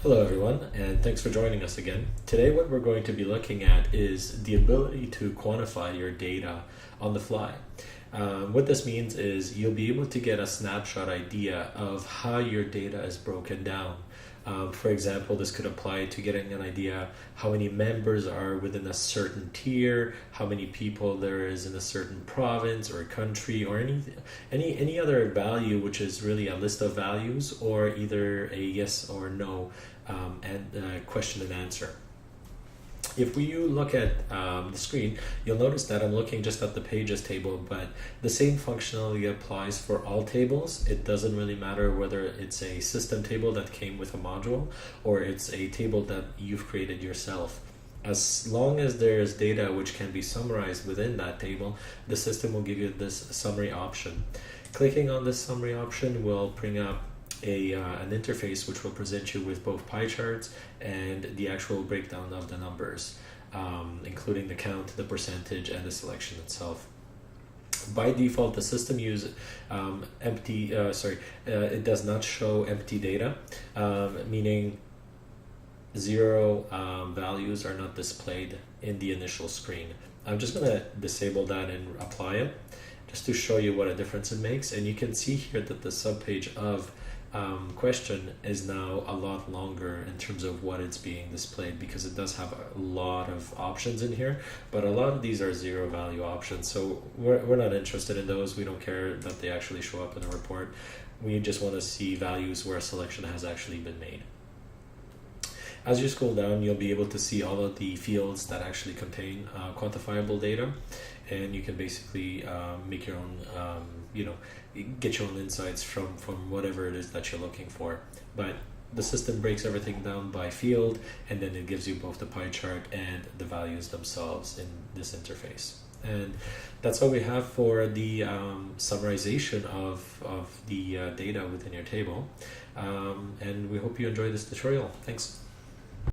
Hello everyone, and thanks for joining us again. Today what we're going to be looking at is the ability to quantify your data on the fly. What this means is you'll be able to get a snapshot idea of how your data is broken down. For example, this could apply to getting an idea how many members are within a certain tier, how many people there is in a certain province or country, or any other value, which is really a list of values or either a yes or no and question and answer. If you look at the screen, you'll notice that I'm looking just at the pages table, but the same functionality applies for all tables. It doesn't really matter whether it's a system table that came with a module or it's a table that you've created yourself. As long as there's data which can be summarized within that table, the system will give you this summary option. Clicking on this summary option will bring up an interface which will present you with both pie charts and the actual breakdown of the numbers, including the count, the percentage, and the selection itself. By default, the system uses it does not show empty data, meaning zero values are not displayed in the initial screen. I'm just going to disable that and apply it just to show you what a difference it makes. And you can see here that the subpage of question is now a lot longer in terms of what it's being displayed, because it does have a lot of options in here, but a lot of these are zero value options, so we're not interested in those. We don't care that they actually show up in a report. We just want to see values where a selection has actually been made. As you scroll down, you'll be able to see all of the fields that actually contain quantifiable data, and you can basically make your own, get your own insights from whatever it is that you're looking for. But the system breaks everything down by field, and then it gives you both the pie chart and the values themselves in this interface. And that's all we have for the summarization of the data within your table. And we hope you enjoy this tutorial. Thanks.